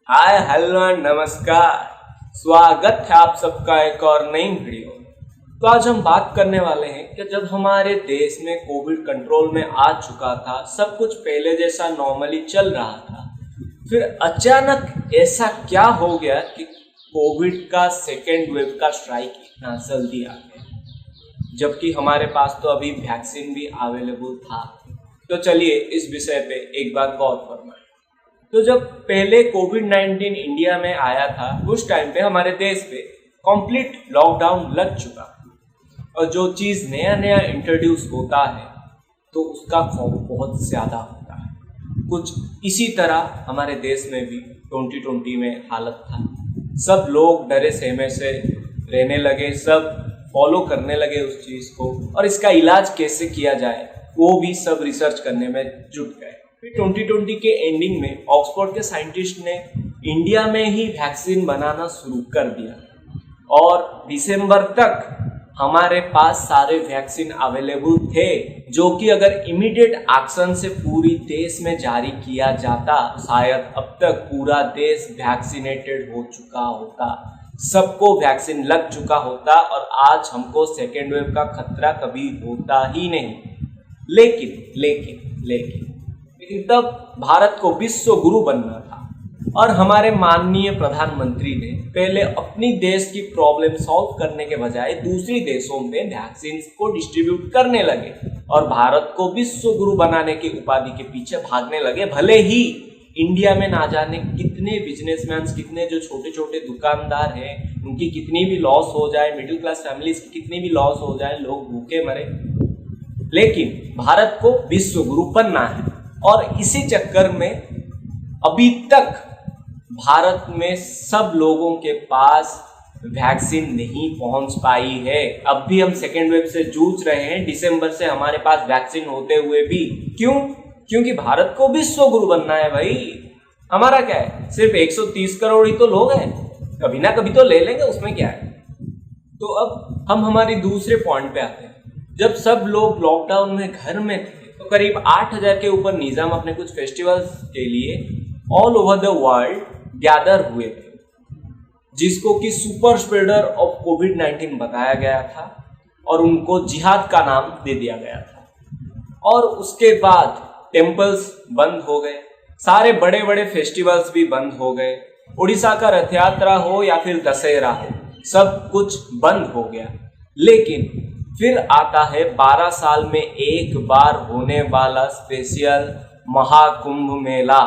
Hi hello नमस्कार। स्वागत है आप सबका एक और नई वीडियो में। तो आज हम बात करने वाले हैं कि जब हमारे देश में कोविड कंट्रोल में आ चुका था, सब कुछ पहले जैसा नॉर्मली चल रहा था, फिर अचानक ऐसा क्या हो गया कि कोविड का सेकेंड वेव का स्ट्राइक इतना जल्दी आ गया, जबकि हमारे पास तो अभी वैक्सीन भी अवेलेबल था। तो चलिए इस विषय पे एक बार गौर फरमाएं। तो जब पहले कोविड-19 इंडिया में आया था, उस टाइम पे हमारे देश पे कंप्लीट लॉकडाउन लग चुका, और जो चीज़ नया नया इंट्रोड्यूस होता है तो उसका खौफ बहुत ज़्यादा होता है। कुछ इसी तरह हमारे देश में भी 2020 में हालत था। सब लोग डरे सहमे से रहने लगे, सब फॉलो करने लगे उस चीज़ को, और इसका इलाज कैसे किया जाए वो भी सब रिसर्च करने में जुट गए। फिर 2020 के एंडिंग में ऑक्सफोर्ड के साइंटिस्ट ने इंडिया में ही वैक्सीन बनाना शुरू कर दिया, और दिसंबर तक हमारे पास सारे वैक्सीन अवेलेबल थे, जो कि अगर इमीडिएट एक्शन से पूरी देश में जारी किया जाता, शायद अब तक पूरा देश वैक्सीनेटेड हो चुका होता, सबको वैक्सीन लग चुका होता, और आज हमको सेकेंड वेव का खतरा कभी होता ही नहीं। लेकिन तब भारत को विश्व गुरु बनना था, और हमारे माननीय प्रधानमंत्री ने पहले अपनी देश की प्रॉब्लम सॉल्व करने के बजाय दूसरी देशों में वैक्सीन को डिस्ट्रीब्यूट करने लगे, और भारत को विश्व गुरु बनाने की उपाधि के पीछे भागने लगे। भले ही इंडिया में ना जाने कितने बिजनेसमैन, कितने जो छोटे छोटे दुकानदार हैं, उनकी कितनी भी लॉस हो जाए, मिडिल क्लास फैमिलीज की कितनी भी लॉस हो जाए, लोग भूखे मरे, लेकिन भारत को विश्व गुरु बनना है। और इसी चक्कर में अभी तक भारत में सब लोगों के पास वैक्सीन नहीं पहुंच पाई है। अब भी हम सेकेंड वेव से जूझ रहे हैं, दिसंबर से हमारे पास वैक्सीन होते हुए भी। क्यों? क्योंकि भारत को विश्व गुरु बनना है भाई। हमारा क्या है, सिर्फ 130 करोड़ ही तो लोग हैं, कभी ना कभी तो ले लेंगे, उसमें क्या है। तो अब हम हमारी दूसरे पॉइंट पे आते हैं। जब सब लोग लॉकडाउन में घर में थे, तो करीब 8000 के ऊपर निजाम अपने कुछ फेस्टिवल्स के लिए all over the world gather हुए थे, जिसको कि सुपर स्प्रेडर ऑफ कोविड-19 बताया गया था, और उनको जिहाद का नाम दे दिया गया था। और उसके बाद टेम्पल्स बंद हो गए, सारे बड़े बड़े फेस्टिवल्स भी बंद हो गए, उड़ीसा का रथ यात्रा हो या फिर दशहरा हो, सब कुछ बंद हो गया। लेकिन फिर आता है 12 साल में एक बार होने वाला स्पेशल महाकुंभ मेला,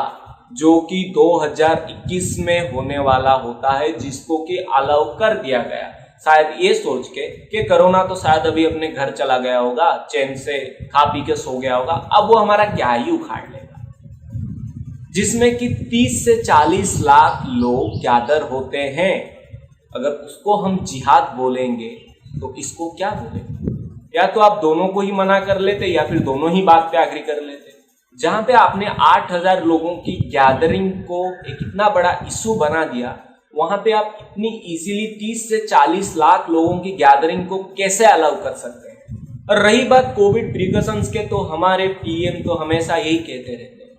जो कि 2021 में होने वाला होता है, जिसको कि अलाउ कर दिया गया, शायद ये सोच के कि कोरोना तो शायद अभी अपने घर चला गया होगा, चैन से खा पी के सो गया होगा, अब वो हमारा क्या ही उखाड़ लेगा। जिसमें कि 30 से 40 लाख लोग गैदर होते हैं। अगर उसको हम जिहाद बोलेंगे तो इसको क्या बोलेंगे? या तो आप दोनों को ही मना कर लेते, या फिर दोनों ही बात पे एग्री कर लेते। जहां पे आपने 8000 लोगों की गैदरिंग को एक इतना बड़ा इशू बना दिया, वहां पे आप इतनी इजीली 30 से 40 लाख लोगों की गैदरिंग को कैसे अलाउ कर सकते हैं? और रही बात कोविड प्रिकॉशंस के, तो हमारे पीएम तो हमेशा यही कहते रहते हैं,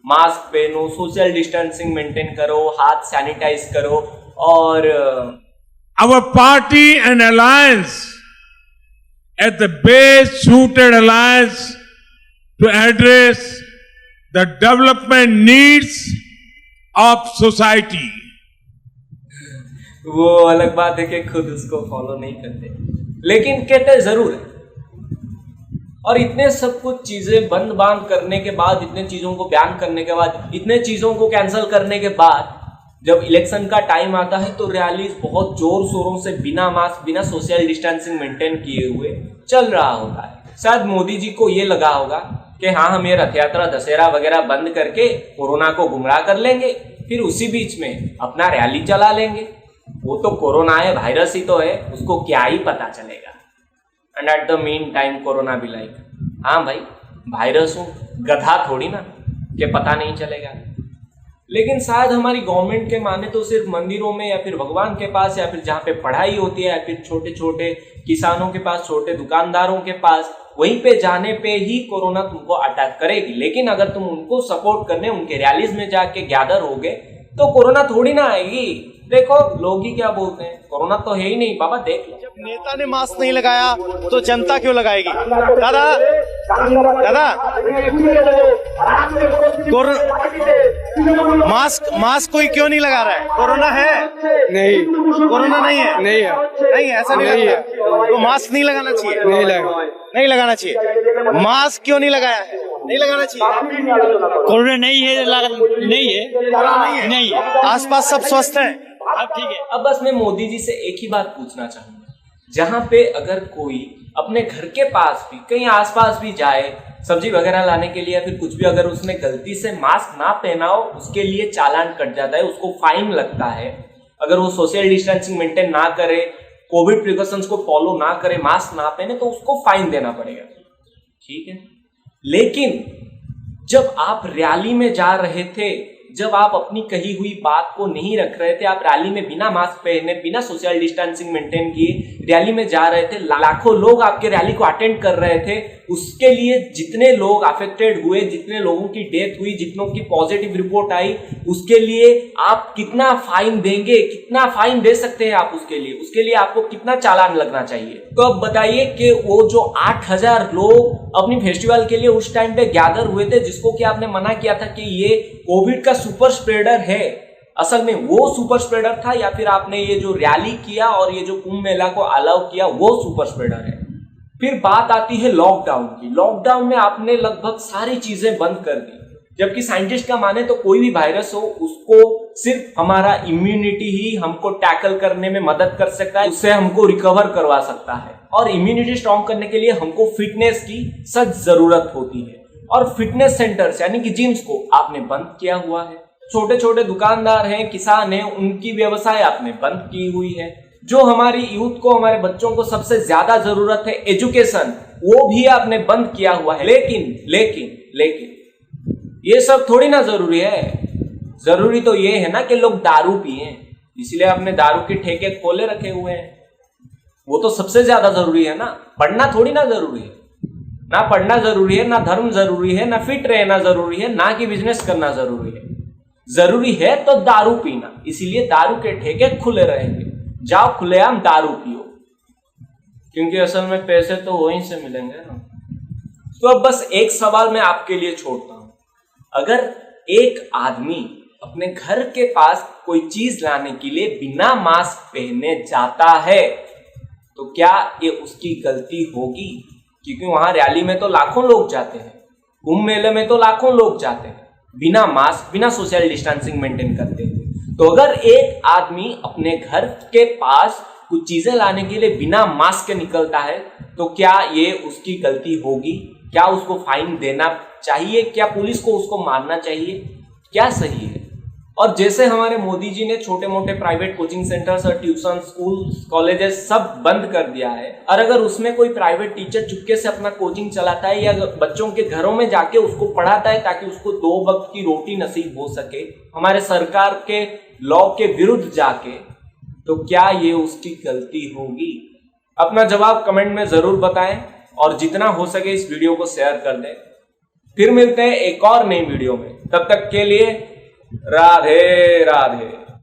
मास्क पहनो, सोशल डिस्टेंसिंग मेंटेन करो, हाथ सैनिटाइज करो। और Our party and alliance as the best suited alliance to address the development needs of society. वो अलग बात है कि खुद उसको फॉलो नहीं करते, लेकिन कहते जरूर है। और इतने सब कुछ चीजें बंद बांध करने के बाद, इतने चीजों को बैन करने के बाद, इतने चीजों को कैंसिल करने के बाद, जब इलेक्शन का टाइम आता है तो रैलीज बहुत जोर शोरों से बिना मास्क, बिना सोशल डिस्टेंसिंग मेंटेन किए हुए चल रहा होता है। शायद मोदी जी को ये लगा होगा कि हाँ, हम ये रथ यात्रा, दशहरा वगैरह बंद करके कोरोना को गुमराह कर लेंगे, फिर उसी बीच में अपना रैली चला लेंगे। वो तो कोरोना है, वायरस ही तो है, उसको क्या ही पता चलेगा। And at the mean time corona भी लाइक, हाँ भाई वायरस हूँ, गधा थोड़ी ना कि पता नहीं चलेगा। लेकिन शायद हमारी गवर्नमेंट के माने तो सिर्फ मंदिरों में, या फिर भगवान के पास, या फिर जहाँ पे पढ़ाई होती है, या फिर छोटे छोटे किसानों के पास, छोटे दुकानदारों के पास, वहीं पे जाने पे ही कोरोना तुमको अटैक करेगी। लेकिन अगर तुम उनको सपोर्ट करने, उनके रैलीज में जाके गैदर होगे, तो कोरोना थोड़ी ना आएगी। देखो लोग ही क्या बोलते हैं, कोरोना तो है ही नहीं बाबा, देख लो। जब नेता ने मास्क नहीं लगाया तो जनता क्यों लगाएगी? दादा दादा मास्क कोई क्यों नहीं लगा रहा है? कोरोना है? नहीं, कोरोना नहीं है? नहीं है, नहीं है, ऐसा नहीं है। तो मास्क नहीं लगाना चाहिए? नहीं लगाना चाहिए। मास्क क्यों नहीं लगाया है? नहीं लगाना चाहिए। कोरोना नहीं है, नहीं है। आसपास सब स्वस्थ है? अब ठीक है। अब बस मैं मोदी जी से एक ही बात पूछना चाहूंगा, जहां पे अगर कोई अपने घर के पास भी कहीं आसपास भी जाए सब्जी वगैरह लाने के लिए या फिर कुछ भी, अगर उसने गलती से मास्क ना पहना हो उसके लिए चालान कट जाता है, उसको फाइन लगता है। अगर वो सोशल डिस्टेंसिंग मेंटेन ना करे, कोविड प्रिकॉशंस को फॉलो ना करे, मास्क ना पहने, तो उसको फाइन देना पड़ेगा, ठीक है। लेकिन जब आप रैली में जा रहे थे, जब आप अपनी कही हुई बात को नहीं रख रहे थे, आप रैली में बिना मास्क पहने, बिना सोशल डिस्टेंसिंग मेंटेन किए रैली में जा रहे थे, लाखों लोग आपके रैली को अटेंड कर रहे थे, उसके लिए जितने लोग अफेक्टेड हुए, जितने लोगों की डेथ हुई, जितनों की पॉजिटिव रिपोर्ट आई, उसके लिए आप कितना फाइन देंगे, कितना फाइन दे सकते हैं आप उसके लिए आपको कितना चालान लगना चाहिए? तो अब बताइए कि वो जो 8,000 लोग अपनी फेस्टिवल के लिए उस टाइम पे गैदर हुए थे, जिसको कि आपने मना किया था कि ये कोविड का सुपर स्प्रेडर है, असल में वो सुपर स्प्रेडर था या फिर आपने ये जो रैली किया और ये जो कुंभ मेला को अलाउ किया वो सुपर स्प्रेडर है? फिर बात आती है लॉकडाउन की। लॉकडाउन में आपने लगभग सारी चीजें बंद कर दी, जबकि साइंटिस्ट का माने तो कोई भी वायरस हो उसको सिर्फ हमारा इम्यूनिटी ही हमको टैकल करने में मदद कर सकता है, उससे हमको रिकवर करवा सकता है। और इम्यूनिटी स्ट्रॉन्ग करने के लिए हमको फिटनेस की सख्त जरूरत होती है, और फिटनेस सेंटर्स यानी कि जिम्स को आपने बंद किया हुआ है। छोटे छोटे दुकानदार हैं, किसान हैं, उनकी व्यवसाय आपने बंद की हुई है। जो हमारी यूथ को, हमारे बच्चों को सबसे ज्यादा जरूरत है एजुकेशन, वो भी आपने बंद किया हुआ है। लेकिन ये सब थोड़ी ना जरूरी है। जरूरी तो ये है ना कि लोग दारू पिए, इसलिए आपने दारू के ठेके खोले रखे हुए हैं। वो तो सबसे ज्यादा जरूरी है ना। पढ़ना थोड़ी ना जरूरी है, ना पढ़ना जरूरी है, ना धर्म जरूरी है, ना फिट रहना जरूरी है, ना कि बिजनेस करना जरूरी है। जरूरी है तो दारू पीना, इसीलिए दारू के ठेके खुले रहेंगे। जाओ खुलेआम दारू पियो, क्योंकि असल में पैसे तो वहीं से मिलेंगे ना। तो अब बस एक सवाल मैं आपके लिए छोड़ता हूं, अगर एक आदमी अपने घर के पास कोई चीज लाने के लिए बिना मास्क पहने जाता है तो क्या ये उसकी गलती होगी? क्योंकि वहां रैली में तो लाखों लोग जाते हैं, कुंभ मेले में तो लाखों लोग जाते हैं बिना मास्क, बिना सोशल डिस्टेंसिंग मेंटेन करते हुए। तो अगर एक आदमी अपने घर के पास कुछ चीजें लाने के लिए बिना मास्क के निकलता है तो क्या ये उसकी गलती होगी? क्या उसको फाइन देना चाहिए? क्या पुलिस को उसको मारना चाहिए? क्या सही है? और जैसे हमारे मोदी जी ने छोटे मोटे प्राइवेट कोचिंग सेंटर्स और ट्यूशन, स्कूल, कॉलेजेस सब बंद कर दिया है, और अगर उसमें कोई प्राइवेट टीचर चुपके से अपना कोचिंग चलाता है या बच्चों के घरों में जाके उसको पढ़ाता है ताकि उसको 2 वक्त की रोटी नसीब हो सके, हमारे सरकार के लॉ के विरुद्ध जाके, तो क्या ये उसकी गलती होगी? अपना जवाब कमेंट में जरूर बताएं और जितना हो सके इस वीडियो को शेयर कर दें। फिर मिलते हैं एक और नई वीडियो में, तब तक के लिए राधे राधे।